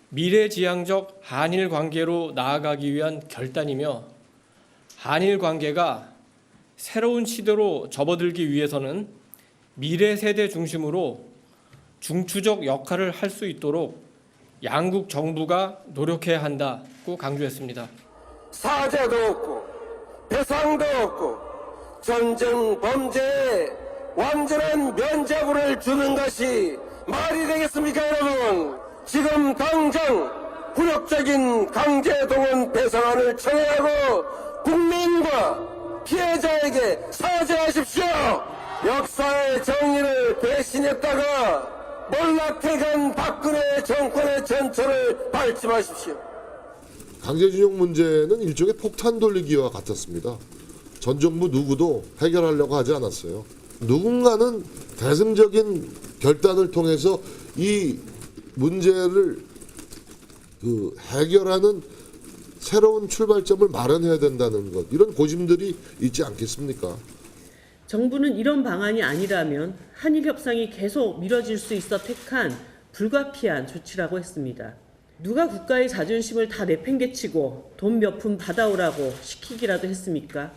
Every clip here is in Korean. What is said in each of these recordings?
미래지향적 한일 관계로 나아가기 위한 결단이며 한일 관계가 새로운 시대로 접어들기 위해서는 미래 세대 중심으로 중추적 역할을 할 수 있도록 양국 정부가 노력해야 한다고 강조했습니다. 사죄도 없고 배상도 없고 전쟁 범죄에 완전한 면죄부를 주는 것이 말이 되겠습니까, 여러분? 지금 당장 굴욕적인 강제동원 배상안을 청하고 국민과 피해자에게 사죄하십시오. 역사의 정의를 배신했다가 몰락해간 박근혜 정권의 전철을 밟지 마십시오. 강제징용 문제는 일종의 폭탄 돌리기와 같았습니다. 전 정부 누구도 해결하려고 하지 않았어요. 누군가는 대승적인 결단을 통해서 이 문제를 해결하는 새로운 출발점을 마련해야 된다는 것, 이런 고심들이 있지 않겠습니까? 정부는 이런 방안이 아니라면 한일 협상이 계속 미뤄질 수 있어 택한 불가피한 조치라고 했습니다. 누가 국가의 자존심을 다 내팽개치고 돈 몇 푼 받아오라고 시키기라도 했습니까?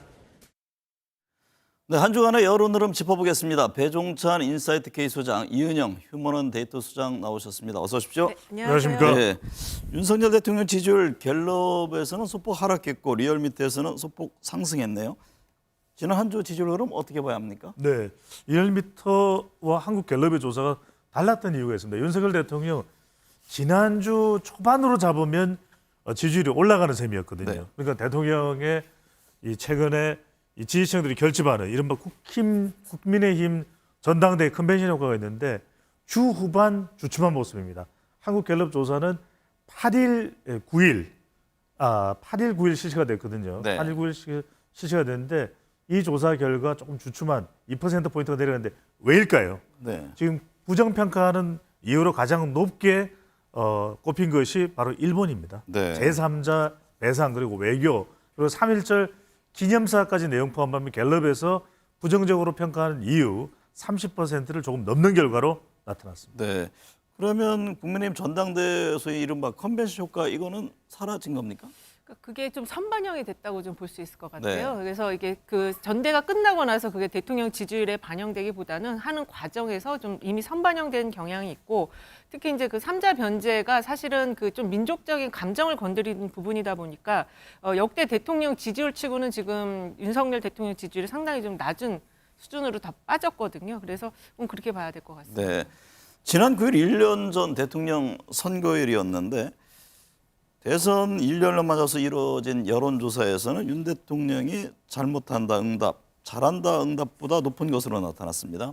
네, 한 주간의 여론 흐름 짚어보겠습니다. 배종찬 인사이트 K 소장, 이은영 휴먼원 데이터 소장 나오셨습니다. 어서 오십시오. 네, 안녕하십니까. 네, 윤석열 대통령 지지율 갤럽에서는 소폭 하락했고 리얼미터에서는 소폭 상승했네요. 지난 한 주 지지율 흐름 어떻게 봐야 합니까? 네, 리얼미터와 한국갤럽의 조사가 달랐던 이유가 있습니다. 윤석열 대통령 지난주 초반으로 잡으면 지지율이 올라가는 셈이었거든요. 네. 그러니까 대통령의 이 최근에 이 지지층들이 결집하는 이른바 국민의힘 전당대회 컨벤션 효과가 있는데 주 후반 주춤한 모습입니다. 한국갤럽 조사는 8일 9일 실시가 됐거든요. 네. 8일 9일 실시가 됐는데 이 조사 결과 조금 주춤한 2%포인트가 내려갔는데 왜일까요? 네. 지금 부정평가하는 이유로 가장 높게 꼽힌 것이 바로 일본입니다. 네. 제3자 배상 그리고 외교 그리고 3.1절 기념사까지 내용 포함하면 갤럽에서 부정적으로 평가하는 이유 30%를 조금 넘는 결과로 나타났습니다. 네. 그러면 국민의힘 전당대회에서의 이른바 컨벤션 효과 이거는 사라진 겁니까? 그게 좀 선반영이 됐다고 좀 볼 수 있을 것 같아요. 네. 그래서 이게 그 전대가 끝나고 나서 그게 대통령 지지율에 반영되기보다는 하는 과정에서 좀 이미 선반영된 경향이 있고 특히 이제 그 3자 변제가 사실은 그 좀 민족적인 감정을 건드리는 부분이다 보니까 역대 대통령 지지율 치고는 지금 윤석열 대통령 지지율이 상당히 좀 낮은 수준으로 다 빠졌거든요. 그래서 그렇게 봐야 될 것 같습니다. 네. 지난 9일 1년 전 대통령 선거일이었는데 대선 1년을 맞아서 이루어진 여론조사에서는 윤 대통령이 잘못한다 응답, 잘한다 응답보다 높은 것으로 나타났습니다.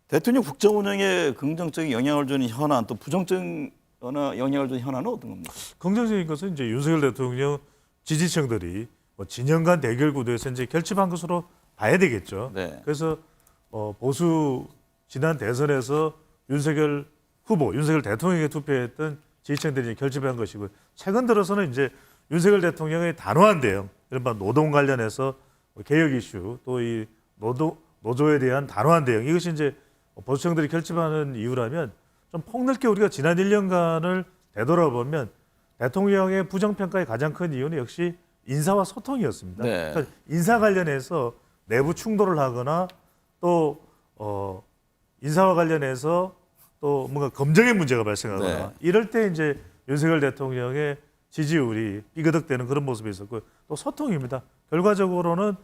대통령 국정 운영에 긍정적인 영향을 주는 현안, 또 부정적인 영향을 주는 현안은 어떤 겁니까? 긍정적인 것은 이제 윤석열 대통령 지지층들이 진영 간 대결 구도에서 이제 결집한 것으로 봐야 되겠죠. 네. 그래서 보수 지난 대선에서 윤석열 후보, 윤석열 대통령에게 투표했던 지지층들이 결집한 것이고 최근 들어서는 이제 윤석열 대통령의 단호한 대응, 이른바 노동 관련해서 개혁 이슈 또 이 노조에 대한 단호한 대응 이것이 이제 보수층들이 결집하는 이유라면 좀 폭넓게 우리가 지난 1년간을 되돌아보면 대통령의 부정평가의 가장 큰 이유는 역시 인사와 소통이었습니다. 네. 그러니까 인사 관련해서 내부 충돌을 하거나 또 인사와 관련해서 또 뭔가 검증의 문제가 발생하거나 네. 이럴 때 이제 윤석열 대통령의 지지율이 삐그덕대는 그런 모습이 있었고 또 소통입니다. 결과적으로는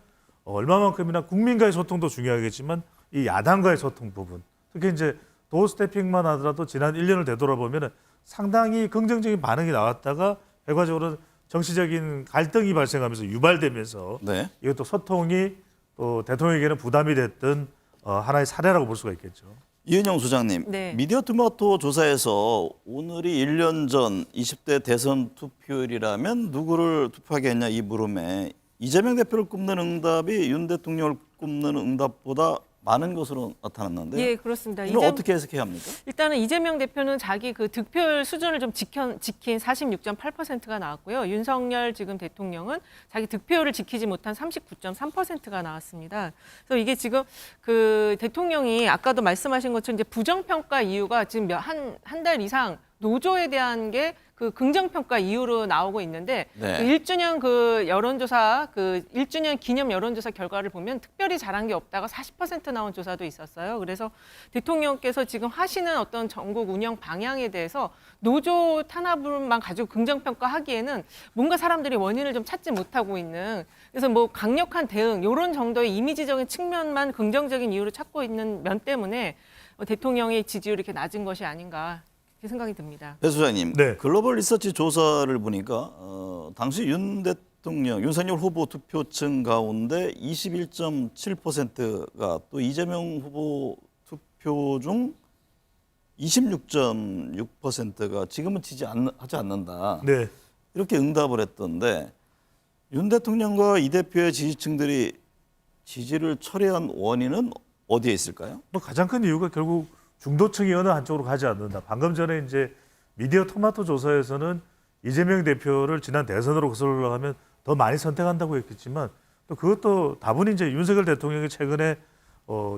얼마만큼이나 국민과의 소통도 중요하겠지만 이 야당과의 소통 부분 특히 이제 도어 스태핑만 하더라도 지난 1년을 되돌아보면 상당히 긍정적인 반응이 나왔다가 결과적으로 정치적인 갈등이 발생하면서 유발되면서 네. 이것도 소통이 또 대통령에게는 부담이 됐던 하나의 사례라고 볼 수가 있겠죠. 이은영 소장님, 네. 미디어토마토 조사에서 오늘이 1년 전 20대 대선 투표율이라면 누구를 투표하겠냐 이 물음에 이재명 대표를 꼽는 응답이 윤 대통령을 꼽는 응답보다 많은 것으로 나타났는데요. 예, 그렇습니다. 이건 어떻게 해석해야 합니까? 일단은 이재명 대표는 자기 그 득표율 수준을 좀 지킨 46.8%가 나왔고요. 윤석열 지금 대통령은 자기 득표율을 지키지 못한 39.3%가 나왔습니다. 그래서 이게 지금 그 대통령이 아까도 말씀하신 것처럼 이제 부정평가 이유가 지금 한 달 이상 노조에 대한 게 그 긍정평가 이유로 나오고 있는데 네. 그 1주년 그 여론조사 그 1주년 기념 여론조사 결과를 보면 특별히 잘한 게 없다가 40% 나온 조사도 있었어요. 그래서 대통령께서 지금 하시는 어떤 전국 운영 방향에 대해서 노조 탄압을만 가지고 긍정평가하기에는 뭔가 사람들이 원인을 좀 찾지 못하고 있는, 그래서 뭐 강력한 대응 이런 정도의 이미지적인 측면만 긍정적인 이유로 찾고 있는 면 때문에 대통령의 지지율이 이렇게 낮은 것이 아닌가 이렇게 생각이 듭니다. 배 소장님, 네. 글로벌 리서치 조사를 보니까 당시 윤석열 후보 투표층 가운데 21.7%가 또 이재명 후보 투표 중 26.6%가 지금은 하지 않는다. 네. 이렇게 응답을 했던데 윤 대통령과 이 대표의 지지층들이 지지를 철회한 원인은 어디에 있을까요? 뭐 가장 큰 이유가 결국 중도층이 어느 한쪽으로 가지 않는다. 방금 전에 이제 미디어 토마토 조사에서는 이재명 대표를 지난 대선으로 거슬러 올라가면 더 많이 선택한다고 했겠지만 또 그것도 다분히 이제 윤석열 대통령이 최근에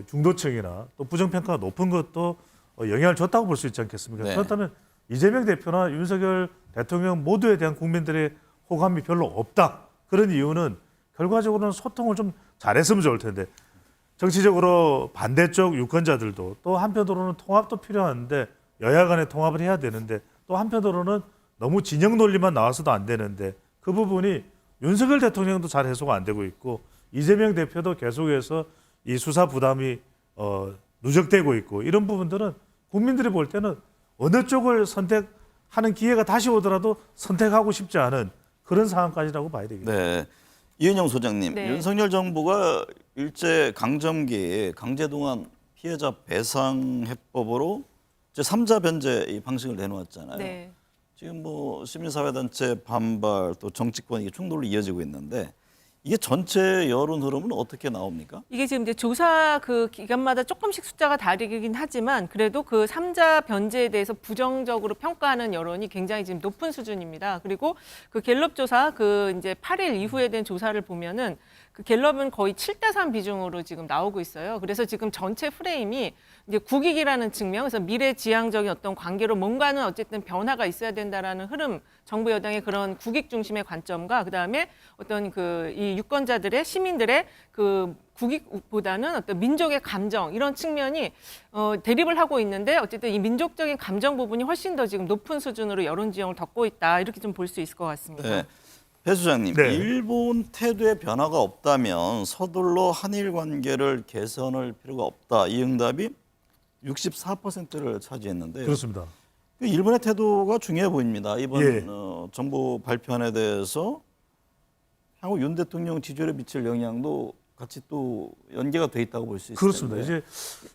중도층이나 또 부정평가가 높은 것도 영향을 줬다고 볼 수 있지 않겠습니까? 네. 그렇다면 이재명 대표나 윤석열 대통령 모두에 대한 국민들의 호감이 별로 없다. 그런 이유는 결과적으로는 소통을 좀 잘했으면 좋을 텐데 정치적으로 반대쪽 유권자들도 또 한편으로는 통합도 필요한데 여야 간에 통합을 해야 되는데 또 한편으로는 너무 진영 논리만 나와서도 안 되는데 그 부분이 윤석열 대통령도 잘 해소가 안 되고 있고 이재명 대표도 계속해서 이 수사 부담이 누적되고 있고 이런 부분들은 국민들이 볼 때는 어느 쪽을 선택하는 기회가 다시 오더라도 선택하고 싶지 않은 그런 상황까지라고 봐야 되겠죠. 네. 이은영 소장님, 네. 윤석열 정부가 일제 강점기 강제동원 피해자 배상 해법으로 이제 3자 변제 이 방식을 내놓았잖아요. 네. 지금 뭐 시민사회단체 반발 또 정치권 이게 충돌로 이어지고 있는데 이게 전체 여론 흐름은 어떻게 나옵니까? 이게 지금 이제 조사 그 기간마다 조금씩 숫자가 다르긴 하지만 그래도 그 3자 변제에 대해서 부정적으로 평가하는 여론이 굉장히 지금 높은 수준입니다. 그리고 그 갤럽 조사 그 이제 8일 이후에 된 조사를 보면은 그 갤럽은 거의 7대3 비중으로 지금 나오고 있어요. 그래서 지금 전체 프레임이 이제 국익이라는 측면, 그래서 미래지향적인 어떤 관계로 뭔가는 어쨌든 변화가 있어야 된다라는 흐름, 정부 여당의 그런 국익 중심의 관점과 그다음에 어떤 그 이 유권자들의 시민들의 그 국익보다는 어떤 민족의 감정 이런 측면이 대립을 하고 있는데 어쨌든 이 민족적인 감정 부분이 훨씬 더 지금 높은 수준으로 여론 지형을 덮고 있다 이렇게 좀 볼 수 있을 것 같습니다. 네. 배 소장님, 네. 일본 태도의 변화가 없다면 서둘러 한일 관계를 개선할 필요가 없다. 이 응답이 64%를 차지했는데요. 그렇습니다. 일본의 태도가 중요해 보입니다. 이번 예. 정부 발표안에 대해서 향후 윤 대통령 지지율에 미칠 영향도 같이 또 연계가 돼 있다고 볼 수 있을 그렇습니다. 텐데. 이제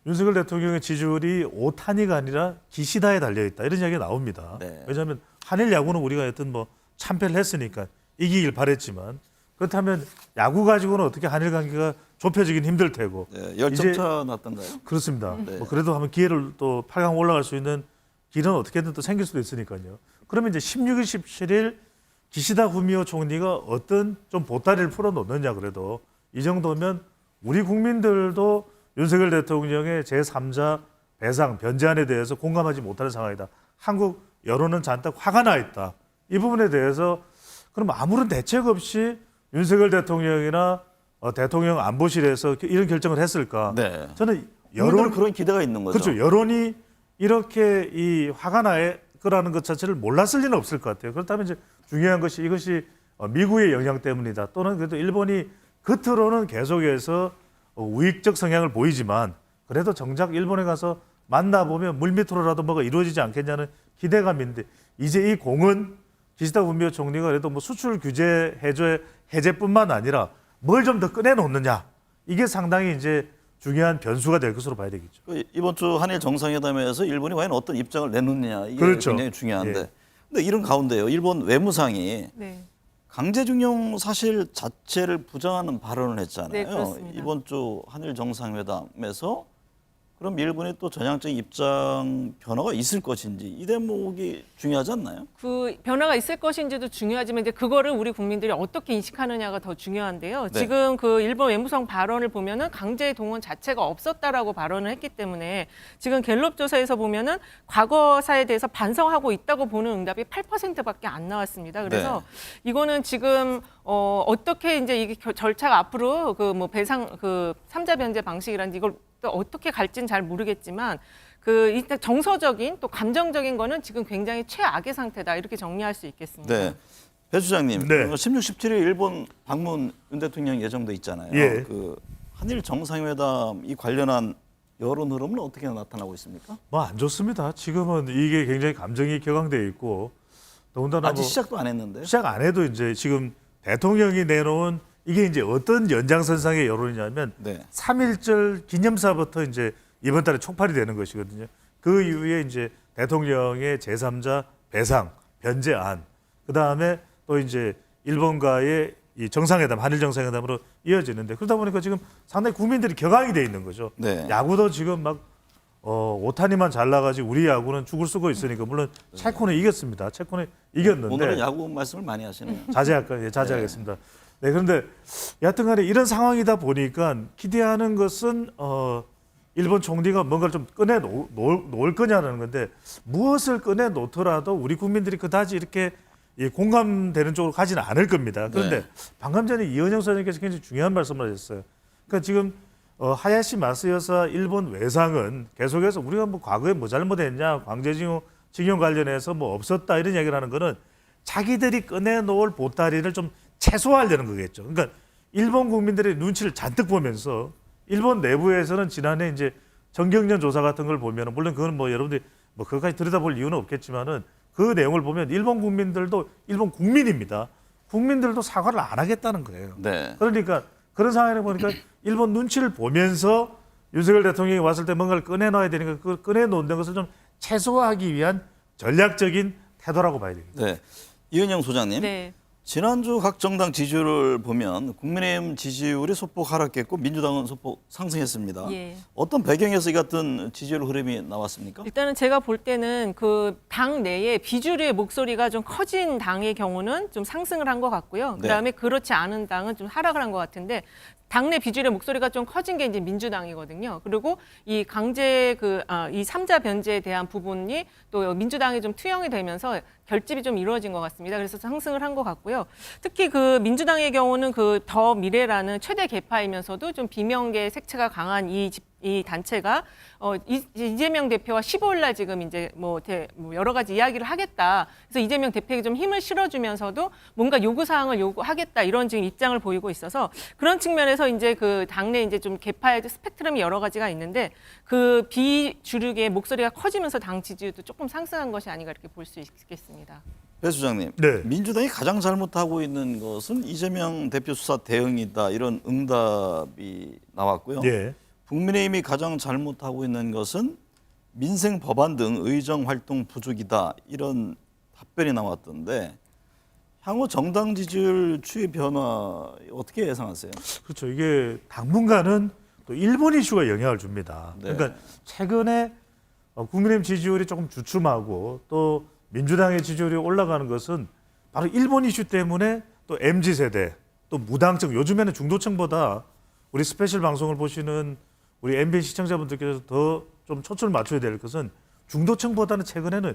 윤석열 대통령의 지지율이 오타니가 아니라 기시다에 달려 있다 이런 이야기가 나옵니다. 네. 왜냐하면 한일 야구는 우리가 여튼 뭐 참패를 했으니까 이기길 바랬지만 그렇다면 야구 가지고는 어떻게 한일 관계가 좁혀지긴 힘들 테고. 네, 열점차 났던가요? 그렇습니다. 네. 뭐 그래도 한번 기회를 또 8강 올라갈 수 있는 길은 어떻게든 또 생길 수도 있으니까요. 그러면 이제 16일, 17일 기시다 후미오 총리가 어떤 좀 보따리를 풀어놓느냐 그래도 이 정도면 우리 국민들도 윤석열 대통령의 제3자 배상 변제안에 대해서 공감하지 못하는 상황이다. 한국 여론은 잔뜩 화가 나 있다. 이 부분에 대해서 그럼 아무런 대책 없이 윤석열 대통령이나 대통령 안보실에서 이런 결정을 했을까? 네. 저는 여론 그런 기대가 있는 거죠. 그렇죠. 여론이 이렇게 이 화가 날 거라는 것 자체를 몰랐을 리는 없을 것 같아요. 그렇다면 이제 중요한 것이 이것이 미국의 영향 때문이다. 또는 그래도 일본이 겉으로는 계속해서 우익적 성향을 보이지만 그래도 정작 일본에 가서 만나보면 물밑으로라도 뭐가 이루어지지 않겠냐는 기대감인데 이제 이 공은 기시다 후미오 총리가 그래도 뭐 수출 규제 해제뿐만 아니라 뭘 좀 더 꺼내놓느냐 이게 상당히 이제 중요한 변수가 될 것으로 봐야 되겠죠. 이번 주 한일 정상회담에서 일본이 과연 어떤 입장을 내놓느냐 이게 그렇죠. 굉장히 중요한데. 예. 근데 이런 가운데요. 일본 외무상이 네. 강제징용 사실 자체를 부정하는 발언을 했잖아요. 네, 그렇습니다. 이번 주 한일 정상회담에서 그럼 일본의 또 전향적인 입장 변화가 있을 것인지 이 대목이 중요하지 않나요? 그 변화가 있을 것인지도 중요하지만 이제 그거를 우리 국민들이 어떻게 인식하느냐가 더 중요한데요. 네. 지금 그 일본 외무성 발언을 보면은 강제 동원 자체가 없었다라고 발언을 했기 때문에 지금 갤럽 조사에서 보면은 과거사에 대해서 반성하고 있다고 보는 응답이 8%밖에 안 나왔습니다. 그래서 이거는 지금 어떻게 이제 이게 절차가 앞으로 그 뭐 배상 그 3자 변제 방식이라든지 이걸 또 어떻게 갈지는 잘 모르겠지만 그 일단 정서적인 또 감정적인 거는 지금 굉장히 최악의 상태다 이렇게 정리할 수 있겠습니다. 네. 배 수장님, 네. 16, 17일 일본 방문 윤 대통령 예정돼 있잖아요. 예. 그 한일 정상회담 이 관련한 여론 흐름은 어떻게 나타나고 있습니까? 뭐 안 좋습니다. 지금은 이게 굉장히 감정이 격앙돼 있고 더군다나 아직 뭐 시작도 안 했는데. 시작 안 해도 이제 지금 대통령이 내놓은 이게 이제 어떤 연장선상의 여론이냐면 네. 3.1절 기념사부터 이제 이번 달에 촉발이 되는 것이거든요. 그 이후에 이제 대통령의 제3자 배상, 변제안, 그 다음에 또 이제 일본과의 이 정상회담, 한일 정상회담으로 이어지는데 그러다 보니까 지금 상당히 국민들이 격앙이 돼 있는 거죠. 네. 야구도 지금 막 오타니만 잘 나가지 우리 야구는 죽을 쓰고 있으니까 물론 체코는 이겼습니다. 체코는 이겼는데 오늘은 야구 말씀을 많이 하시네요. 자제하겠습니다. 네, 그런데 여하튼간에 이런 상황이다 보니까 기대하는 것은 일본 총리가 뭔가를 좀 꺼내 놓을 거냐는 건데 무엇을 꺼내 놓더라도 우리 국민들이 그다지 이렇게 공감되는 쪽으로 가지는 않을 겁니다. 그런데 네. 방금 전에 이은영 소장님께서 굉장히 중요한 말씀을 하셨어요. 그러니까 지금 하야시 마스요사 일본 외상은 계속해서 우리가 뭐 과거에 뭐 잘못했냐, 강제징용 관련해서 뭐 없었다 이런 얘기를 하는 거는 자기들이 꺼내 놓을 보따리를 좀 최소화하려는 거겠죠. 그러니까 일본 국민들의 눈치를 잔뜩 보면서 일본 내부에서는 지난해 이제 정경련 조사 같은 걸 보면 물론 그건 뭐 여러분들이 뭐 그것까지 들여다볼 이유는 없겠지만은 그 내용을 보면 일본 국민들도 일본 국민입니다. 국민들도 사과를 안 하겠다는 거예요. 네. 그러니까 그런 상황에 보니까 일본 눈치를 보면서 윤석열 대통령이 왔을 때 뭔가를 꺼내놔야 되니까 그 꺼내놓는 것을 좀 최소화하기 위한 전략적인 태도라고 봐야 되겠습니다. 네. 이은영 소장님. 네. 지난주 각 정당 지지율을 보면 국민의힘 지지율이 소폭 하락했고 민주당은 소폭 상승했습니다. 예. 어떤 배경에서 이 같은 지지율 흐름이 나왔습니까? 일단은 제가 볼 때는 그 당 내에 비주류의 목소리가 좀 커진 당의 경우는 좀 상승을 한 것 같고요. 네. 그다음에 그렇지 않은 당은 좀 하락을 한 것 같은데 당내 비주류의 목소리가 좀 커진 게 이제 민주당이거든요. 그리고 이 강제 이 3자 변제에 대한 부분이 또 민주당이 좀 투영이 되면서 결집이 좀 이루어진 것 같습니다. 그래서 상승을 한 것 같고요. 특히 그 민주당의 경우는 그 더 미래라는 최대 계파이면서도 좀 비명계 색채가 강한 이 단체가 이재명 대표와 15일 날 지금 이제 뭐 여러 가지 이야기를 하겠다. 그래서 이재명 대표에게 좀 힘을 실어주면서도 뭔가 요구 사항을 요구하겠다 이런 지금 입장을 보이고 있어서 그런 측면에서 이제 그 당내 이제 좀 계파의 스펙트럼이 여러 가지가 있는데 그 비주류의 목소리가 커지면서 당 지지율도 조금 상승한 것이 아닌가 이렇게 볼 수 있겠습니다. 배 수장님, 네. 민주당이 가장 잘못하고 있는 것은 이재명 대표 수사 대응이다 이런 응답이 나왔고요. 예. 국민의힘이 가장 잘못하고 있는 것은 민생 법안 등 의정 활동 부족이다 이런 답변이 나왔던데 향후 정당 지지율 추이 변화 어떻게 예상하세요? 그렇죠. 이게 당분간은 또 일본 이슈가 영향을 줍니다. 네. 그러니까 최근에 국민의힘 지지율이 조금 주춤하고 또 민주당의 지지율이 올라가는 것은 바로 일본 이슈 때문에 또 MZ세대 또 무당층 요즘에는 중도층보다 우리 스페셜 방송을 보시는 우리 MBN 시청자분들께서 더 좀 초점을 맞춰야 될 것은 중도층보다는 최근에는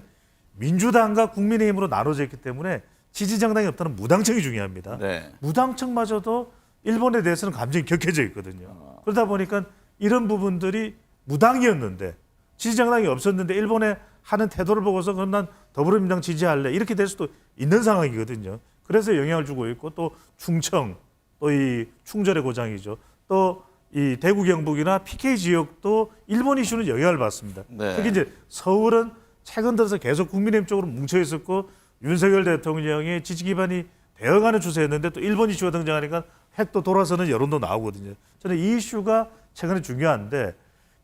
민주당과 국민의힘으로 나눠져 있기 때문에 지지 정당이 없다는 무당층이 중요합니다. 네. 무당층마저도 일본에 대해서는 감정이 격해져 있거든요. 그러다 보니까 이런 부분들이 무당이었는데 지지 정당이 없었는데 일본에 하는 태도를 보고서 그럼 난 더불어민주당 지지할래 이렇게 될 수도 있는 상황이거든요. 그래서 영향을 주고 있고 또 충청 또 이 충절의 고장이죠. 또 이 대구 경북이나 PK 지역도 일본 이슈는 영향을 받습니다. 네. 특히 이제 서울은 최근 들어서 계속 국민의힘 쪽으로 뭉쳐 있었고 윤석열 대통령의 지지 기반이 되어가는 추세였는데 또 일본 이슈가 등장하니까 획도 돌아서는 여론도 나오거든요. 저는 이 이슈가 최근에 중요한데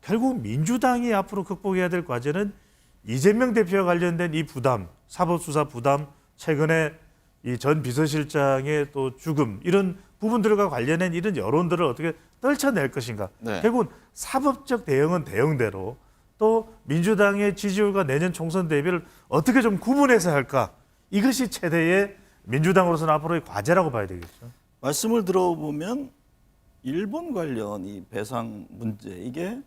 결국 민주당이 앞으로 극복해야 될 과제는 이재명 대표와 관련된 이 부담, 사법수사 부담, 최근에 이 전 비서실장의 또 죽음 이런 부분들과 관련된 이런 여론들을 어떻게 떨쳐낼 것인가. 네. 결국은 사법적 대응은 대응대로 또 민주당의 지지율과 내년 총선 대비를 어떻게 좀 구분해서 할까? 이것이 최대의 민주당으로서는 앞으로의 과제라고 봐야 되겠죠. 말씀을 들어보면 일본 관련 이 배상 문제 이게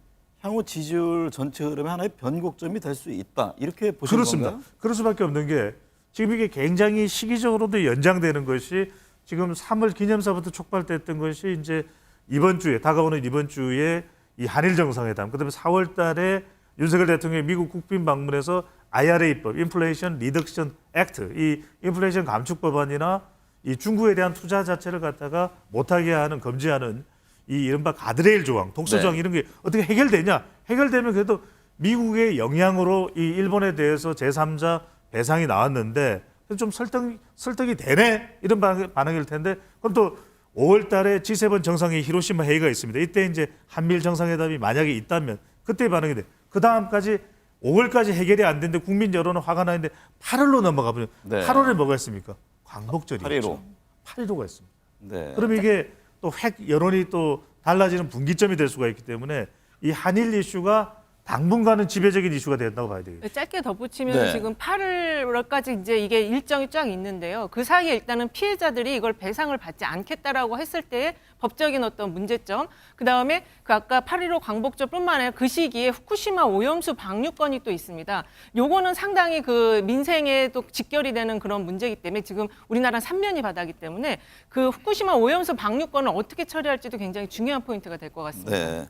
향후 지지율 전체 흐름의 하나의 변곡점이 될 수 있다. 이렇게 보시는 그렇습니다. 건가요? 그럴 수밖에 없는 게 지금 이게 굉장히 시기적으로도 연장되는 것이 지금 3월 기념사부터 촉발됐던 것이 이제 이번 주에 다가오는 이번 주에 이 한일 정상회담, 그다음에 4월 달에 윤석열 대통령이 미국 국빈 방문해서 IRA법, 인플레이션 리덕션 액트, 이 인플레이션 감축 법안이나 이 중국에 대한 투자 자체를 갖다가 못하게 하는 금지하는 이 이른바 가드레일 조항, 독소 조항 네. 이런 게 어떻게 해결되냐? 해결되면 그래도 미국의 영향으로 이 일본에 대해서 제3자 배상이 나왔는데 좀 설득이 되네 이런 반응일 텐데 그럼 또 5월 달에 G7 정상회의 히로시마 회의가 있습니다. 이때 이제 한미일 정상회담이 만약에 있다면 그때 반응이 돼. 그 다음까지 5월까지 해결이 안 되는데 국민 여론은 화가 나는데 8월로 넘어가 버려. 네. 8월에 뭐가 있습니까? 광복절이죠. 8.15. 8.15가 있습니다. 네. 그럼 이게 또 여론이 또 달라지는 분기점이 될 수가 있기 때문에 이 한일 이슈가 당분간은 지배적인 이슈가 된다고 봐야 되겠죠. 짧게 덧붙이면 네. 지금 8월까지 이제 이게 일정이 쫙 있는데요. 그 사이에 일단은 피해자들이 이걸 배상을 받지 않겠다라고 했을 때 법적인 어떤 문제점, 그 다음에 그 아까 8.15 광복절뿐만 아니라 그 시기에 후쿠시마 오염수 방류건이 또 있습니다. 요거는 상당히 그 민생에 또 직결이 되는 그런 문제이기 때문에 지금 우리나라는 3면이 바다기 때문에 그 후쿠시마 오염수 방류건을 어떻게 처리할지도 굉장히 중요한 포인트가 될 것 같습니다. 네.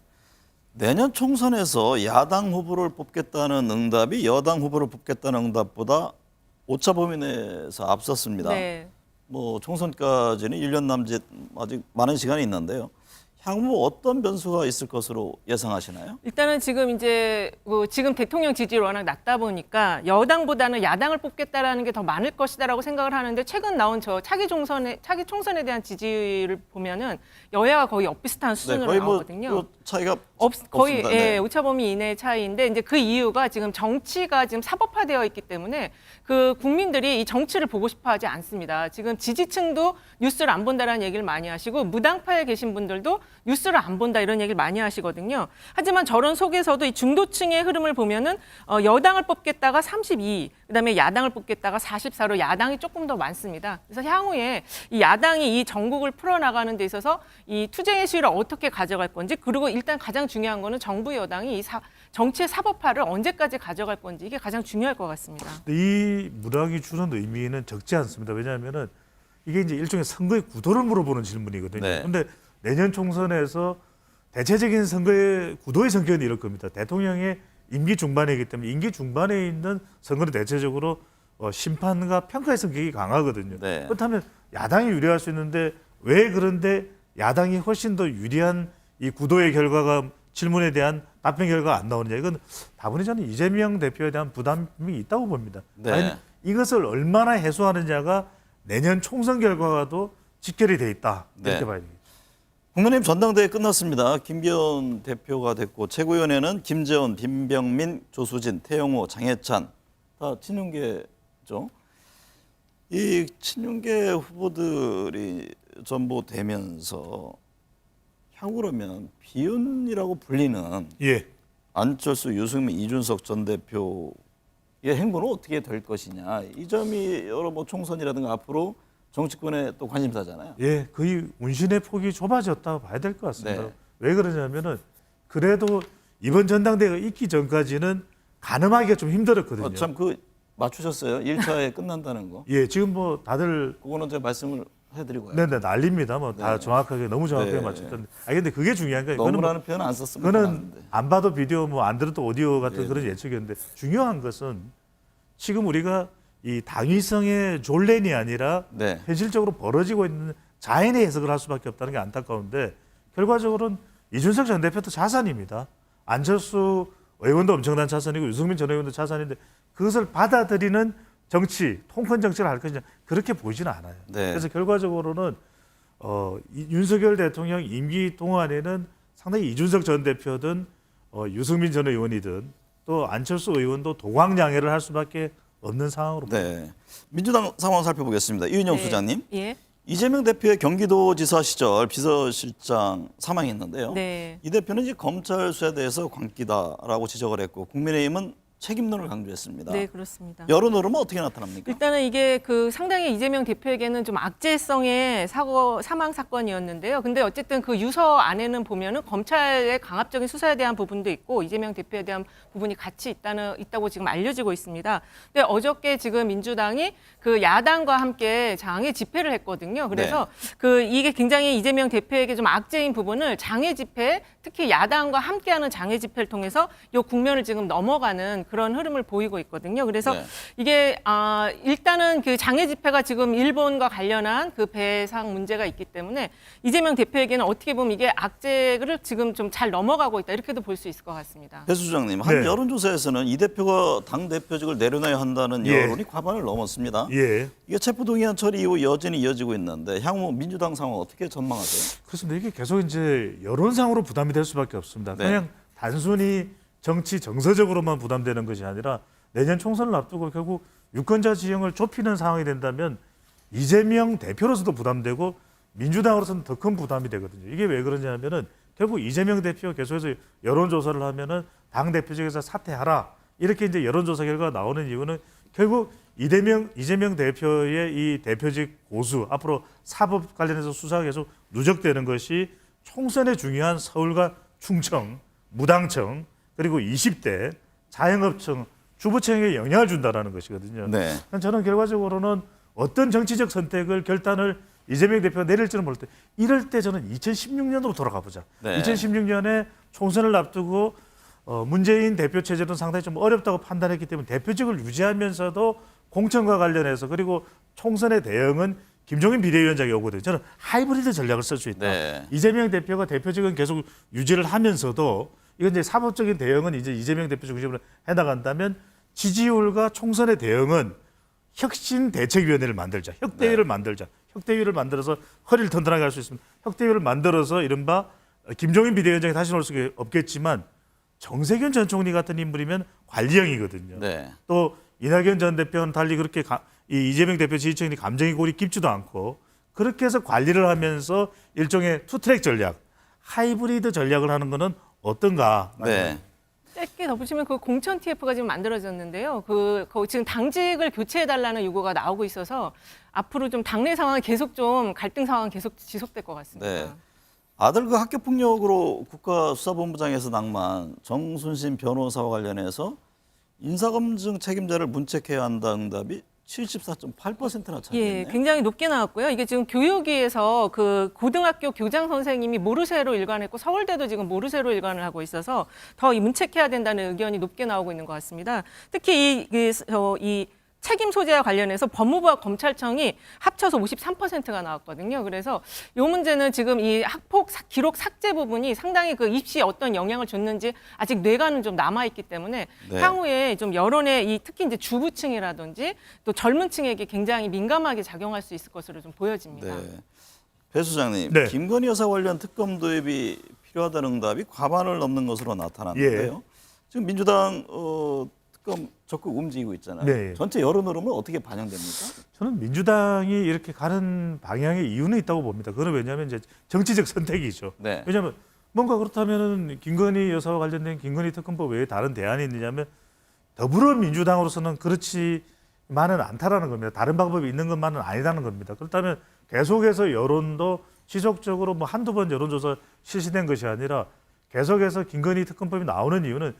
내년 총선에서 야당 후보를 뽑겠다는 응답이 여당 후보를 뽑겠다는 응답보다 오차 범위 내에서 앞섰습니다. 네. 뭐 총선까지는 1년 남짓 아직 많은 시간이 있는데요. 향후 어떤 변수가 있을 것으로 예상하시나요? 일단은 지금 이제 지금 대통령 지지율이 워낙 낮다 보니까 여당보다는 야당을 뽑겠다라는 게 더 많을 것이다라고 생각을 하는데 최근 나온 차기 총선에 대한 지지율을 보면은 여야가 거의 엇비슷한 수준으로 거의 나오거든요. 뭐 차이가 거의 없습니다. 네. 오차범위 이내의 차이인데 이제 그 이유가 지금 정치가 지금 사법화되어 있기 때문에 그 국민들이 이 정치를 보고 싶어하지 않습니다. 지금 지지층도 뉴스를 안 본다라는 얘기를 많이 하시고 무당파에 계신 분들도 뉴스를 안 본다 이런 얘기를 많이 하시거든요. 하지만 저런 속에서도 이 중도층의 흐름을 보면은 여당을 뽑겠다가 32, 그다음에 야당을 뽑겠다가 44로 야당이 조금 더 많습니다. 그래서 향후에 이 야당이 이 전국을 풀어나가는 데 있어서 이 투쟁의 시위를 어떻게 가져갈 건지, 그리고 일단 가장 중요한 거는 정부 여당이 이 정치의 사법화를 언제까지 가져갈 건지, 이게 가장 중요할 것 같습니다. 이 문학이 주는 의미는 적지 않습니다. 왜냐하면은 이게 이제 일종의 선거의 구도를 물어보는 질문이거든요. 네. 그런데 내년 총선에서 대체적인 선거의 구도의 성격은 이럴 겁니다. 대통령의 임기 중반이기 때문에 임기 중반에 있는 선거는 대체적으로 심판과 평가의 성격이 강하거든요. 네. 그렇다면 야당이 유리할 수 있는데 왜 그런데 야당이 훨씬 더 유리한 이 구도의 결과가 질문에 대한 답변 결과가 안 나오느냐. 이건 다분히 저는 이재명 대표에 대한 부담이 있다고 봅니다. 네. 과연 이것을 얼마나 해소하느냐가 내년 총선 결과와도 직결이 돼 있다. 이렇게 네. 봐야 되겠죠. 국민의힘 전당대회 끝났습니다. 김기현 대표가 됐고 최고위원회는 김재원, 김병민, 조수진, 태영호, 장해찬 다 친윤계죠. 이 친윤계 후보들이 전부되면서 향후 그러면 비윤이라고 불리는 예. 안철수, 유승민, 이준석 전 대표의 행보는 어떻게 될 것이냐. 이 점이 여러 뭐 총선이라든가 앞으로 정치권의 또 관심사잖아요. 예, 거의 운신의 폭이 좁아졌다고 봐야 될 것 같습니다. 네. 왜 그러냐면은 그래도 이번 전당대회가 있기 전까지는 가늠하기가 좀 힘들었거든요. 참 그 맞추셨어요. 1차에 끝난다는 거. 예, 지금 뭐 다들 그거는 제가 말씀을 해드리고요. 네네 난립니다. 뭐 다 네. 정확하게 너무 정확하게 네. 맞췄던데. 아 근데 그게 중요한 거예요. 그거는 너무라는 표현 안 썼으면 그거는 좋았는데. 안 봐도 비디오 뭐 안 들어도 오디오 같은 네. 그런 예측이었는데 중요한 것은 지금 우리가 이 당위성의 졸렌이 아니라 네. 현실적으로 벌어지고 있는 자연의 해석을 할 수밖에 없다는 게 안타까운데 결과적으로는 이준석 전 대표도 자산입니다. 안철수 의원도 엄청난 자산이고 유승민 전 의원도 자산인데 그것을 받아들이는 정치, 통큰 정치를 할 것이냐 그렇게 보이지는 않아요. 네. 그래서 결과적으로는 윤석열 대통령 임기 동안에는 상당히 이준석 전 대표든 유승민 전 의원이든 또 안철수 의원도 도광양해를 할 수밖에 없는 상황으로 보입니다. 네. 민주당 상황 살펴보겠습니다. 이은영 네. 소장님. 예. 이재명 대표의 경기도지사 시절 비서실장 사망했는데요. 네. 이 대표는 이제 검찰 수사에 대해서 광기다라고 지적을 했고 국민의힘은 책임론을 강조했습니다. 네, 그렇습니다. 여론 흐름은 어떻게 나타납니까? 일단은 이게 그 상당히 이재명 대표에게는 좀 악재성의 사망 사건이었는데요. 근데 어쨌든 그 유서 안에는 보면은 검찰의 강압적인 수사에 대한 부분도 있고 이재명 대표에 대한 부분이 같이 있다고 지금 알려지고 있습니다. 근데 어저께 지금 민주당이 그 야당과 함께 장애 집회를 했거든요. 그래서 그 이게 굉장히 이재명 대표에게 좀 악재인 부분을 장애 집회, 특히 야당과 함께하는 장애 집회를 통해서 이 국면을 지금 넘어가는 그런 흐름을 보이고 있거든요. 그래서 네. 이게 일단은 그 장애 집회가 지금 일본과 관련한 그 배상 문제가 있기 때문에 이재명 대표에게는 어떻게 보면 이게 악재를 지금 좀 잘 넘어가고 있다 이렇게도 볼 수 있을 것 같습니다. 배 수장님, 한 네. 여론조사에서는 이 대표가 당 대표직을 내려놔야 한다는 예. 여론이 과반을 넘었습니다. 예. 이게 체포동의안 처리 이후 여전히 이어지고 있는데 향후 민주당 상황 어떻게 전망하세요? 그렇습니다. 이게 계속 이제 여론상으로 부담이 될 수밖에 없습니다. 네. 그냥 단순히 정치 정서적으로만 부담되는 것이 아니라 내년 총선을 앞두고 결국 유권자 지형을 좁히는 상황이 된다면 이재명 대표로서도 부담되고 민주당으로서는 더 큰 부담이 되거든요. 이게 왜 그러냐면은 결국 이재명 대표 계속해서 여론조사를 하면은 당 대표직에서 사퇴하라 이렇게 이제 여론조사 결과가 나오는 이유는 결국 이재명 대표의 이 대표직 고수 앞으로 사법 관련해서 수사가 계속 누적되는 것이 총선에 중요한 서울과 충청, 무당청 그리고 20대 자영업청 주부청에게 영향을 준다라는 것이거든요. 네. 저는 결과적으로는 어떤 정치적 선택을 결단을 이재명 대표가 내릴지는 모를 때 이럴 때 저는 2016년으로 돌아가 보자. 네. 2016년에 총선을 앞두고 문재인 대표 체제는 상당히 좀 어렵다고 판단했기 때문에 대표직을 유지하면서도 공천과 관련해서 그리고 총선의 대응은 김종인 비대위원장이 오거든요. 저는 하이브리드 전략을 쓸 수 있다. 네. 이재명 대표가 대표직은 계속 유지를 하면서도 이건 이제 사법적인 대응은 이제 이재명 대표 중심으로 해나간다면 지지율과 총선의 대응은 혁신 대책위원회를 만들자, 혁대위를 만들자, 혁대위를 만들어서 허리를 튼튼하게 할 수 있습니다. 혁대위를 만들어서 이른바 김종인 비대위원장이 다시 나올 수 없겠지만 정세균 전 총리 같은 인물이면 관리형이거든요. 네. 또 이낙연 전 대표는 달리 그렇게 이 이재명 대표 지지층이 감정이 골이 깊지도 않고 그렇게 해서 관리를 하면서 일종의 투트랙 전략, 하이브리드 전략을 하는 거는 어떤가? 네. 짧게 덧붙이면 그 공천 TF가 지금 만들어졌는데요. 지금 당직을 교체해달라는 요구가 나오고 있어서 앞으로 좀 당내 상황은 계속 좀 갈등 상황은 계속 지속될 것 같습니다. 네. 아들 그 학교 폭력으로 국가수사본부장에서 낙마한 정순신 변호사와 관련해서 인사검증 책임자를 문책해야 한다 응답이 74.8%나 차지했네요. 예, 굉장히 높게 나왔고요. 이게 지금 교육위에서 그 고등학교 교장 선생님이 모르쇠로 일관했고 서울대도 지금 모르쇠로 일관을 하고 있어서 더 문책해야 된다는 의견이 높게 나오고 있는 것 같습니다. 특히 이 책임 소재와 관련해서 법무부와 검찰청이 합쳐서 53%가 나왔거든요. 그래서 이 문제는 지금 이 학폭 기록 삭제 부분이 상당히 그 입시에 어떤 영향을 줬는지 아직 뇌관은 좀 남아있기 때문에 네. 향후에 좀 여론의 특히 이제 주부층이라든지 또 젊은 층에게 굉장히 민감하게 작용할 수 있을 것으로 좀 보여집니다. 네. 배 수장님, 네. 김건희 여사 관련 특검 도입이 필요하다는 응답이 과반을 넘는 것으로 나타났는데요. 지금 민주당 특검 적극 움직이고 있잖아요. 네. 전체 여론 흐름은 어떻게 반영됩니까? 저는 민주당이 이렇게 가는 방향의 이유는 있다고 봅니다. 그건 왜냐하면 이제 정치적 선택이죠. 네. 왜냐하면 뭔가 그렇다면은 김건희 여사와 관련된 김건희 특검법 외에 다른 대안이 있느냐면 더불어민주당으로서는 그렇지만은 않다라는 겁니다. 다른 방법이 있는 것만은 아니라는 겁니다. 그렇다면 계속해서 여론도 지속적으로 뭐 한두 번 여론조사 실시된 것이 아니라 계속해서 김건희 특검법이 나오는 이유는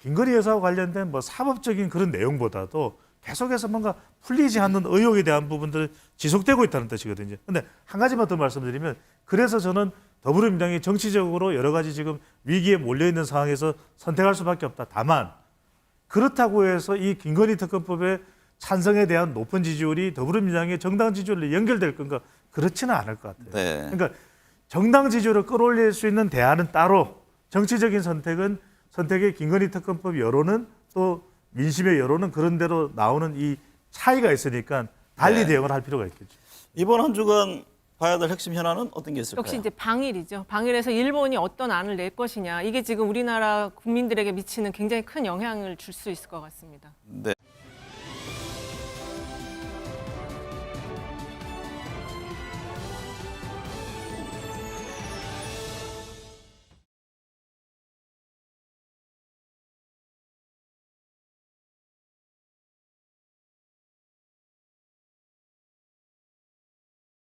김건희 여사와 관련된 뭐 사법적인 그런 내용보다도 계속해서 뭔가 풀리지 않는 의혹에 대한 부분들이 지속되고 있다는 뜻이거든요. 그런데 한 가지만 더 말씀드리면 그래서 저는 더불어민주당이 정치적으로 여러 가지 지금 위기에 몰려있는 상황에서 선택할 수밖에 없다. 다만 그렇다고 해서 이 김건희 특검법의 찬성에 대한 높은 지지율이 더불어민주당의 정당 지지율로 연결될 건가? 그렇지는 않을 것 같아요. 네. 그러니까 정당 지지율을 끌어올릴 수 있는 대안은 따로 정치적인 선택의 김건희 특검법 여론은 또 민심의 여론은 그런 대로 나오는 이 차이가 있으니까 달리 네. 대응을 할 필요가 있겠죠. 이번 한 주간 봐야 될 핵심 현안은 어떤 게 있을까요? 역시 이제 방일이죠. 방일에서 일본이 어떤 안을 낼 것이냐. 이게 지금 우리나라 국민들에게 미치는 굉장히 큰 영향을 줄 수 있을 것 같습니다. 네.